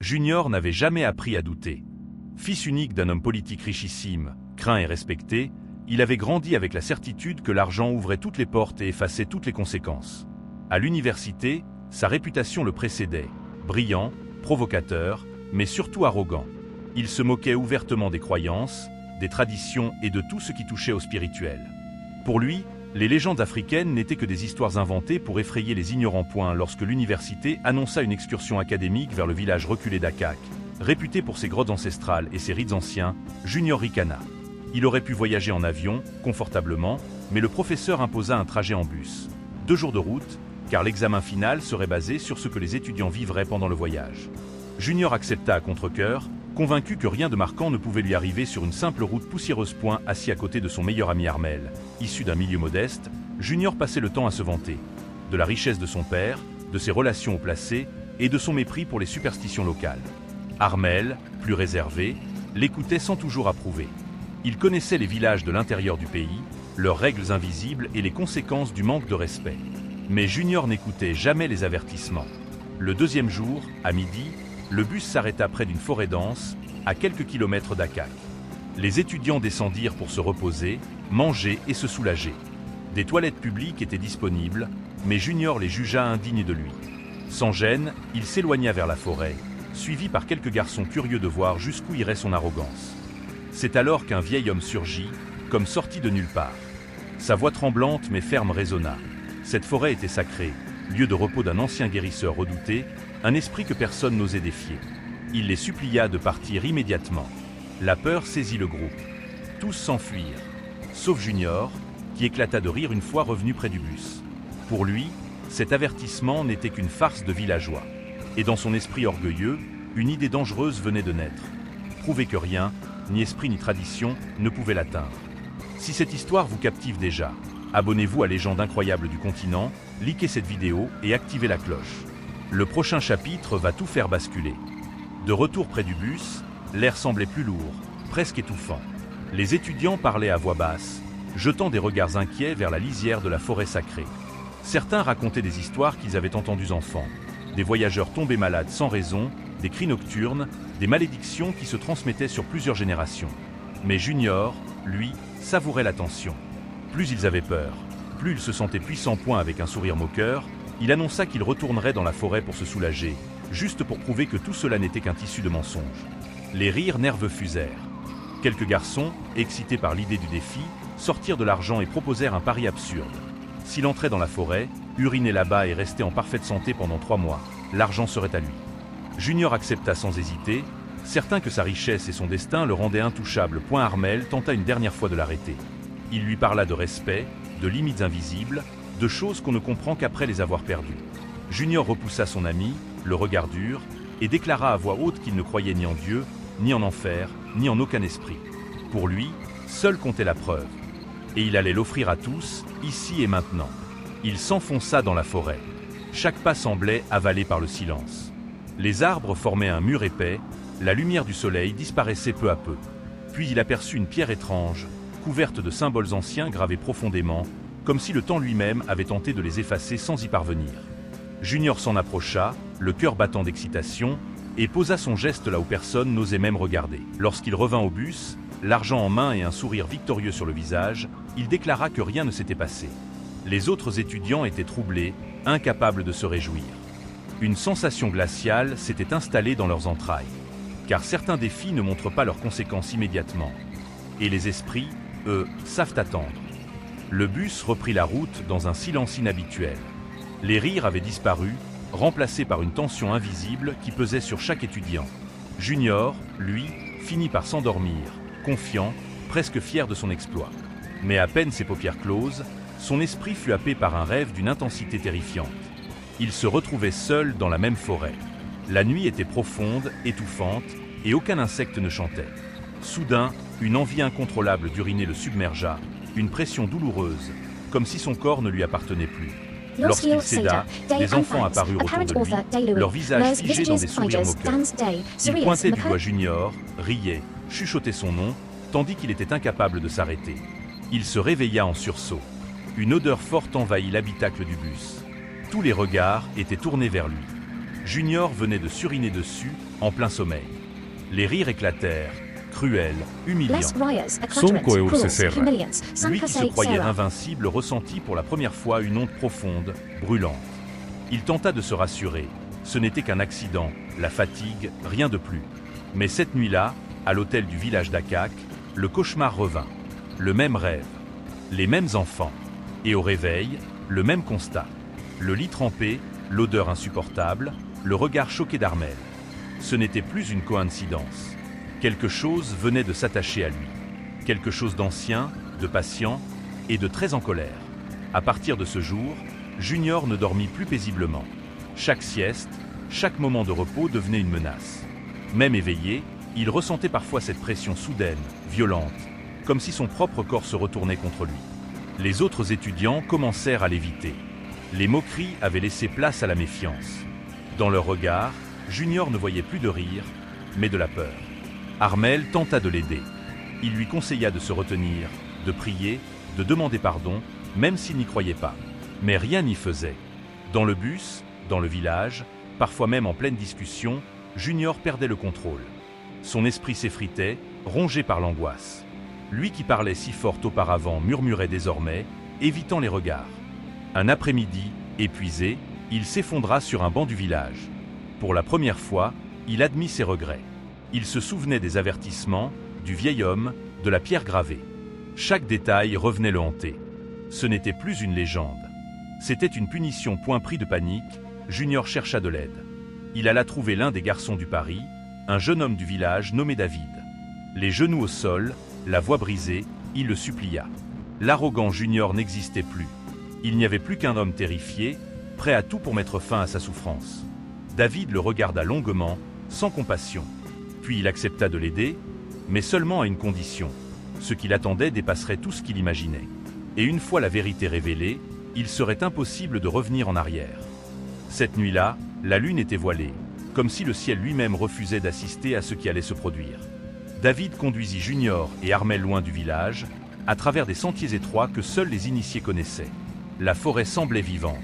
Junior n'avait jamais appris à douter. Fils unique d'un homme politique richissime, craint et respecté, il avait grandi avec la certitude que l'argent ouvrait toutes les portes et effaçait toutes les conséquences. À l'université, sa réputation le précédait, brillant, provocateur, mais surtout arrogant. Il se moquait ouvertement des croyances, des traditions et de tout ce qui touchait au spirituel. Pour lui, les légendes africaines n'étaient que des histoires inventées pour effrayer les ignorants. Lorsque l'université annonça une excursion académique vers le village reculé d'Akak, réputé pour ses grottes ancestrales et ses rites anciens, Junior ricana. Il aurait pu voyager en avion, confortablement, mais le professeur imposa un trajet en bus. 2 jours de route, car l'examen final serait basé sur ce que les étudiants vivraient pendant le voyage. Junior accepta à contre-cœur, convaincu que rien de marquant ne pouvait lui arriver sur une simple route poussiéreuse. Assis à côté de son meilleur ami Armel, issu d'un milieu modeste, Junior passait le temps à se vanter de la richesse de son père, de ses relations haut placées et de son mépris pour les superstitions locales. Armel, plus réservé, l'écoutait sans toujours approuver. Il connaissait les villages de l'intérieur du pays, leurs règles invisibles et les conséquences du manque de respect. Mais Junior n'écoutait jamais les avertissements. Le 2e jour, à midi, le bus s'arrêta près d'une forêt dense, à quelques kilomètres d'Akak. Les étudiants descendirent pour se reposer, manger et se soulager. Des toilettes publiques étaient disponibles, mais Junior les jugea indignes de lui. Sans gêne, il s'éloigna vers la forêt, suivi par quelques garçons curieux de voir jusqu'où irait son arrogance. C'est alors qu'un vieil homme surgit, comme sorti de nulle part. Sa voix tremblante mais ferme résonna. Cette forêt était sacrée, lieu de repos d'un ancien guérisseur redouté, un esprit que personne n'osait défier. Il les supplia de partir immédiatement. La peur saisit le groupe. Tous s'enfuirent, sauf Junior, qui éclata de rire une fois revenu près du bus. Pour lui, cet avertissement n'était qu'une farce de villageois. Et dans son esprit orgueilleux, une idée dangereuse venait de naître. Prouver que rien, ni esprit ni tradition, ne pouvait l'atteindre. Si cette histoire vous captive déjà, abonnez-vous à Légendes incroyables du continent, likez cette vidéo et activez la cloche. Le prochain chapitre va tout faire basculer. De retour près du bus, l'air semblait plus lourd, presque étouffant. Les étudiants parlaient à voix basse, jetant des regards inquiets vers la lisière de la forêt sacrée. Certains racontaient des histoires qu'ils avaient entendues enfants, des voyageurs tombés malades sans raison, des cris nocturnes, des malédictions qui se transmettaient sur plusieurs générations. Mais Junior, lui, savourait la tension. Plus ils avaient peur, plus il se sentait puissant. Avec un sourire moqueur, il annonça qu'il retournerait dans la forêt pour se soulager, juste pour prouver que tout cela n'était qu'un tissu de mensonges. Les rires nerveux fusèrent. Quelques garçons, excités par l'idée du défi, sortirent de l'argent et proposèrent un pari absurde. S'il entrait dans la forêt, urinait là-bas et restait en parfaite santé pendant 3 mois, l'argent serait à lui. Junior accepta sans hésiter, certain que sa richesse et son destin le rendaient intouchable. Armel tenta une dernière fois de l'arrêter. Il lui parla de respect, de limites invisibles, de choses qu'on ne comprend qu'après les avoir perdues. Junior repoussa son ami, le regard dur, et déclara à voix haute qu'il ne croyait ni en Dieu, ni en enfer, ni en aucun esprit. Pour lui, seule comptait la preuve. Et il allait l'offrir à tous, ici et maintenant. Il s'enfonça dans la forêt. Chaque pas semblait avalé par le silence. Les arbres formaient un mur épais, la lumière du soleil disparaissait peu à peu. Puis il aperçut une pierre étrange, couverte de symboles anciens gravés profondément, comme si le temps lui-même avait tenté de les effacer sans y parvenir. Junior s'en approcha, le cœur battant d'excitation, et posa son geste là où personne n'osait même regarder. Lorsqu'il revint au bus, l'argent en main et un sourire victorieux sur le visage, il déclara que rien ne s'était passé. Les autres étudiants étaient troublés, incapables de se réjouir. Une sensation glaciale s'était installée dans leurs entrailles, car certains défis ne montrent pas leurs conséquences immédiatement. Et les esprits, eux, savent attendre. Le bus reprit la route dans un silence inhabituel. Les rires avaient disparu, remplacés par une tension invisible qui pesait sur chaque étudiant. Junior, lui, finit par s'endormir, confiant, presque fier de son exploit. Mais à peine ses paupières closes, son esprit fut happé par un rêve d'une intensité terrifiante. Il se retrouvait seul dans la même forêt. La nuit était profonde, étouffante, et aucun insecte ne chantait. Soudain, une envie incontrôlable d'uriner le submergea, une pression douloureuse, comme si son corps ne lui appartenait plus. Lorsqu'il céda, des enfants apparurent autour de lui, leurs visages figés dans des sourires moqueurs. Ils pointaient du doigt Junior, riaient, chuchotaient son nom, tandis qu'il était incapable de s'arrêter. Il se réveilla en sursaut. Une odeur forte envahit l'habitacle du bus. Tous les regards étaient tournés vers lui. Junior venait de suriner dessus, en plein sommeil. Les rires éclatèrent, cruels, humiliants. Lui qui se croyait invincible ressentit pour la première fois une honte profonde, brûlante. Il tenta de se rassurer. Ce n'était qu'un accident, la fatigue, rien de plus. Mais cette nuit-là, à l'hôtel du village d'Akak, le cauchemar revint. Le même rêve, les mêmes enfants. Et au réveil, le même constat. Le lit trempé, l'odeur insupportable, le regard choqué d'Armel. Ce n'était plus une coïncidence. Quelque chose venait de s'attacher à lui. Quelque chose d'ancien, de patient et de très en colère. À partir de ce jour, Junior ne dormit plus paisiblement. Chaque sieste, chaque moment de repos devenait une menace. Même éveillé, il ressentait parfois cette pression soudaine, violente, comme si son propre corps se retournait contre lui. Les autres étudiants commencèrent à l'éviter. Les moqueries avaient laissé place à la méfiance. Dans leur regard, Junior ne voyait plus de rire, mais de la peur. Armel tenta de l'aider. Il lui conseilla de se retenir, de prier, de demander pardon, même s'il n'y croyait pas. Mais rien n'y faisait. Dans le bus, dans le village, parfois même en pleine discussion, Junior perdait le contrôle. Son esprit s'effritait, rongé par l'angoisse. Lui qui parlait si fort auparavant murmurait désormais, évitant les regards. Un après-midi, épuisé, il s'effondra sur un banc du village. Pour la première fois, il admit ses regrets. Il se souvenait des avertissements, du vieil homme, de la pierre gravée. Chaque détail revenait le hanter. Ce n'était plus une légende. C'était une punition. Point pris de panique, Junior chercha de l'aide. Il alla trouver l'un des garçons du Paris, un jeune homme du village nommé David. Les genoux au sol, la voix brisée, il le supplia. L'arrogant Junior n'existait plus. Il n'y avait plus qu'un homme terrifié, prêt à tout pour mettre fin à sa souffrance. David le regarda longuement, sans compassion. Puis il accepta de l'aider, mais seulement à une condition. Ce qu'il attendait dépasserait tout ce qu'il imaginait. Et une fois la vérité révélée, il serait impossible de revenir en arrière. Cette nuit-là, la lune était voilée, comme si le ciel lui-même refusait d'assister à ce qui allait se produire. David conduisit Junior et Armel loin du village, à travers des sentiers étroits que seuls les initiés connaissaient. La forêt semblait vivante.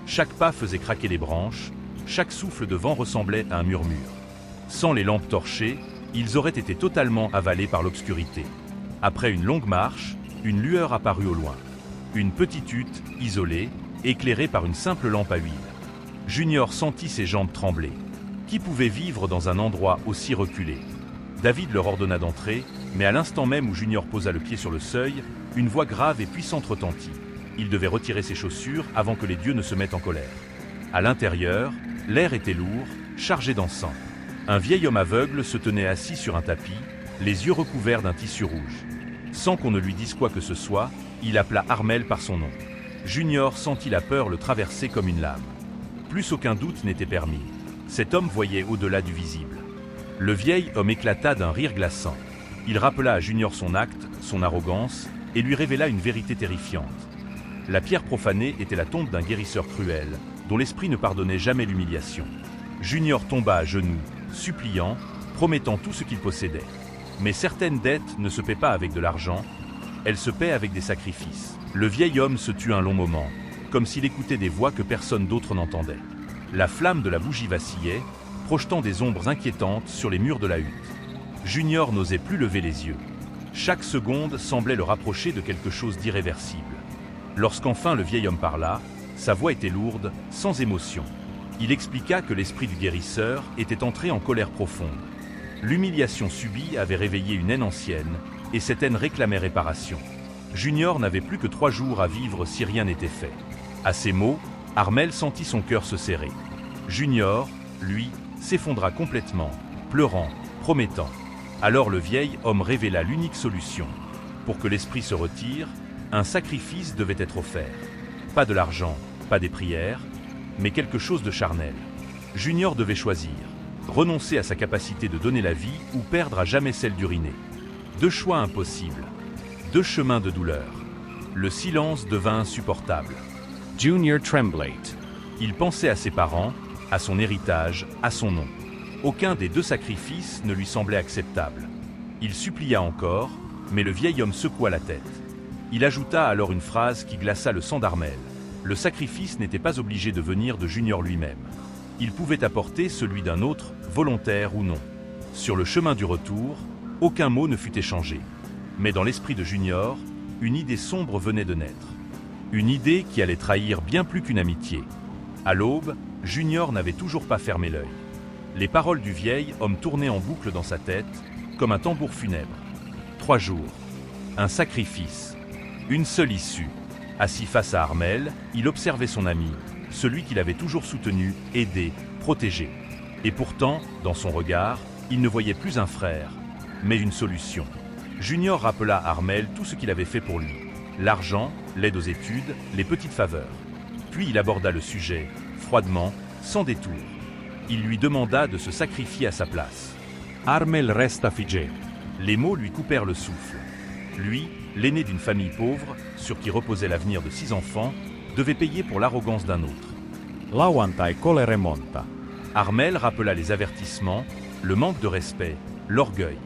Chaque pas faisait craquer les branches, chaque souffle de vent ressemblait à un murmure. Sans les lampes torchées, ils auraient été totalement avalés par l'obscurité. Après une longue marche, une lueur apparut au loin. Une petite hutte, isolée, éclairée par une simple lampe à huile. Junior sentit ses jambes trembler. Qui pouvait vivre dans un endroit aussi reculé? David leur ordonna d'entrer, mais à l'instant même où Junior posa le pied sur le seuil, une voix grave et puissante retentit. Il devait retirer ses chaussures avant que les dieux ne se mettent en colère. À l'intérieur, l'air était lourd, chargé d'encens. Un vieil homme aveugle se tenait assis sur un tapis, les yeux recouverts d'un tissu rouge. Sans qu'on ne lui dise quoi que ce soit, il appela Armel par son nom. Junior sentit la peur le traverser comme une lame. Plus aucun doute n'était permis. Cet homme voyait au-delà du visible. Le vieil homme éclata d'un rire glaçant. Il rappela à Junior son acte, son arrogance, et lui révéla une vérité terrifiante. La pierre profanée était la tombe d'un guérisseur cruel, dont l'esprit ne pardonnait jamais l'humiliation. Junior tomba à genoux, suppliant, promettant tout ce qu'il possédait. Mais certaines dettes ne se paient pas avec de l'argent, elles se paient avec des sacrifices. Le vieil homme se tut un long moment, comme s'il écoutait des voix que personne d'autre n'entendait. La flamme de la bougie vacillait, projetant des ombres inquiétantes sur les murs de la hutte. Junior n'osait plus lever les yeux. Chaque seconde semblait le rapprocher de quelque chose d'irréversible. Lorsqu'enfin le vieil homme parla, sa voix était lourde, sans émotion. Il expliqua que l'esprit du guérisseur était entré en colère profonde. L'humiliation subie avait réveillé une haine ancienne, et cette haine réclamait réparation. Junior n'avait plus que 3 jours à vivre si rien n'était fait. À ces mots, Armel sentit son cœur se serrer. Junior, lui, s'effondra complètement, pleurant, promettant. Alors le vieil homme révéla l'unique solution. Pour que l'esprit se retire, un sacrifice devait être offert. Pas de l'argent, pas des prières, mais quelque chose de charnel. Junior devait choisir, renoncer à sa capacité de donner la vie ou perdre à jamais celle d'uriner. 2 choix impossibles, 2 chemins de douleur. Le silence devint insupportable. Junior tremblait. Il pensait à ses parents, à son héritage, à son nom. Aucun des 2 sacrifices ne lui semblait acceptable. Il supplia encore, mais le vieil homme secoua la tête. Il ajouta alors une phrase qui glaça le sang d'Armel. Le sacrifice n'était pas obligé de venir de Junior lui-même. il pouvait apporter celui d'un autre, volontaire ou non. Sur le chemin du retour, aucun mot ne fut échangé. Mais dans l'esprit de Junior, une idée sombre venait de naître. Une idée qui allait trahir bien plus qu'une amitié. À l'aube, Junior n'avait toujours pas fermé l'œil. Les paroles du vieil homme tournaient en boucle dans sa tête, comme un tambour funèbre. 3 jours. Un sacrifice. Une seule issue. Assis face à Armel, il observait son ami, celui qu'il avait toujours soutenu, aidé, protégé. Et pourtant, dans son regard, il ne voyait plus un frère, mais une solution. Junior rappela à Armel tout ce qu'il avait fait pour lui. L'argent, l'aide aux études, les petites faveurs. Puis il aborda le sujet, froidement, sans détour. Il lui demanda de se sacrifier à sa place. Armel resta figé. Les mots lui coupèrent le souffle. Lui, l'aîné d'une famille pauvre, sur qui reposait l'avenir de 6 enfants, devait payer pour l'arrogance d'un autre. Lauantai colere monta. Armel rappela les avertissements, le manque de respect, l'orgueil.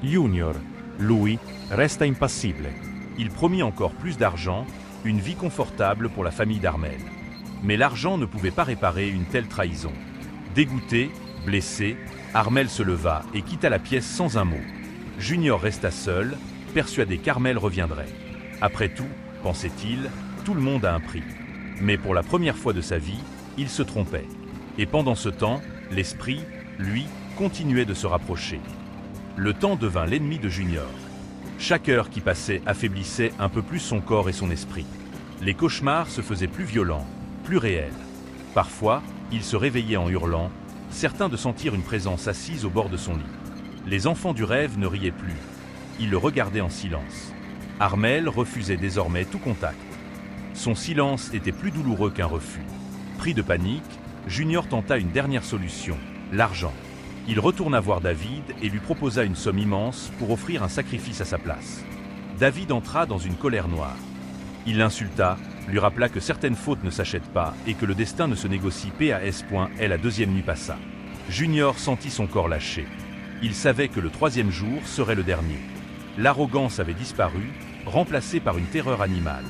Junior, lui, resta impassibile. Il promit encore plus d'argent, une vie confortable pour la famille d'Armel. Mais l'argent ne pouvait pas réparer une telle trahison. Dégoûté, blessé, Armel se leva et quitta la pièce sans un mot. Junior resta seul, persuadé qu'Armel reviendrait. Après tout, pensait-il, tout le monde a un prix. Mais pour la première fois de sa vie, il se trompait. Et pendant ce temps, l'esprit, lui, continuait de se rapprocher. Le temps devint l'ennemi de Junior. Chaque heure qui passait affaiblissait un peu plus son corps et son esprit. Les cauchemars se faisaient plus violents, plus réels. Parfois, il se réveillait en hurlant, certain de sentir une présence assise au bord de son lit. Les enfants du rêve ne riaient plus. Ils le regardaient en silence. Armel refusait désormais tout contact. Son silence était plus douloureux qu'un refus. Pris de panique, Junior tenta une dernière solution, l'argent. Il retourna voir David et lui proposa une somme immense pour offrir un sacrifice à sa place. David entra dans une colère noire. Il l'insulta, lui rappela que certaines fautes ne s'achètent pas et que le destin ne se négocie pas. La deuxième nuit passa. Junior sentit son corps lâcher. Il savait que le 3e jour serait le dernier. L'arrogance avait disparu, remplacée par une terreur animale.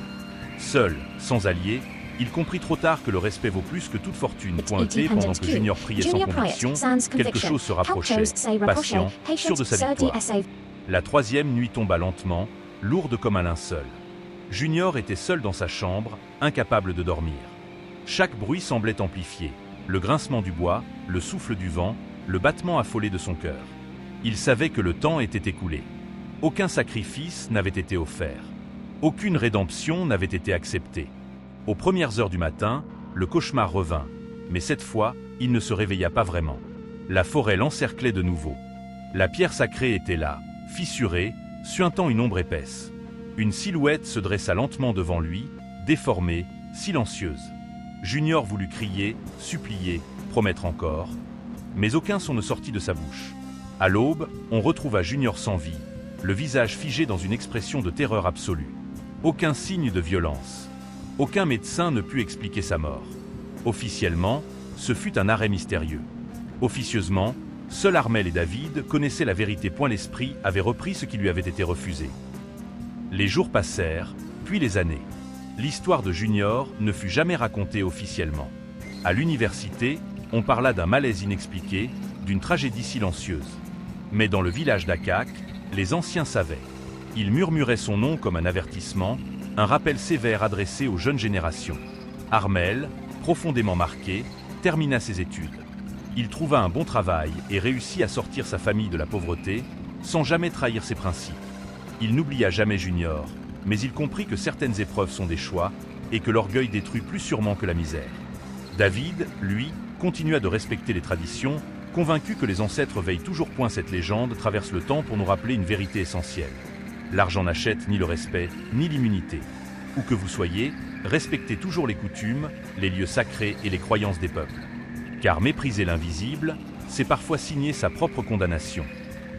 Seul, sans allié, il comprit trop tard que le respect vaut plus que toute fortune. Pointé pendant que Junior priait sans conviction, quelque chose se rapprochait, patient, sûr de sa victoire. La 3e nuit tomba lentement, lourde comme un linceul. Junior était seul dans sa chambre, incapable de dormir. Chaque bruit semblait amplifié, le grincement du bois, le souffle du vent, le battement affolé de son cœur. Il savait que le temps était écoulé. Aucun sacrifice n'avait été offert. Aucune rédemption n'avait été acceptée. Aux premières heures du matin, le cauchemar revint, mais cette fois, il ne se réveilla pas vraiment. La forêt l'encerclait de nouveau. La pierre sacrée était là, fissurée, suintant une ombre épaisse. Une silhouette se dressa lentement devant lui, déformée, silencieuse. Junior voulut crier, supplier, promettre encore, mais aucun son ne sortit de sa bouche. À l'aube, on retrouva Junior sans vie, le visage figé dans une expression de terreur absolue. Aucun signe de violence. Aucun médecin ne put expliquer sa mort. Officiellement, ce fut un arrêt mystérieux. Officieusement, seuls Armel et David connaissaient la vérité. L'esprit avait repris ce qui lui avait été refusé. Les jours passèrent, puis les années. L'histoire de Junior ne fut jamais racontée officiellement. À l'université, on parla d'un malaise inexpliqué, d'une tragédie silencieuse. Mais dans le village d'Akak, les anciens savaient. Ils murmuraient son nom comme un avertissement, un rappel sévère adressé aux jeunes générations. Armel, profondément marqué, termina ses études. Il trouva un bon travail et réussit à sortir sa famille de la pauvreté, sans jamais trahir ses principes. Il n'oublia jamais Junior, mais il comprit que certaines épreuves sont des choix et que l'orgueil détruit plus sûrement que la misère. David, lui, continua de respecter les traditions, convaincu que les ancêtres veillent toujours. Cette légende traverse le temps pour nous rappeler une vérité essentielle. L'argent n'achète ni le respect, ni l'immunité. Où que vous soyez, respectez toujours les coutumes, les lieux sacrés et les croyances des peuples. Car mépriser l'invisible, c'est parfois signer sa propre condamnation.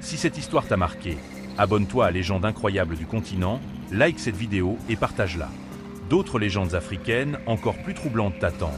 Si cette histoire t'a marqué, abonne-toi à Légendes incroyables du continent, like cette vidéo et partage-la. D'autres légendes africaines encore plus troublantes t'attendent.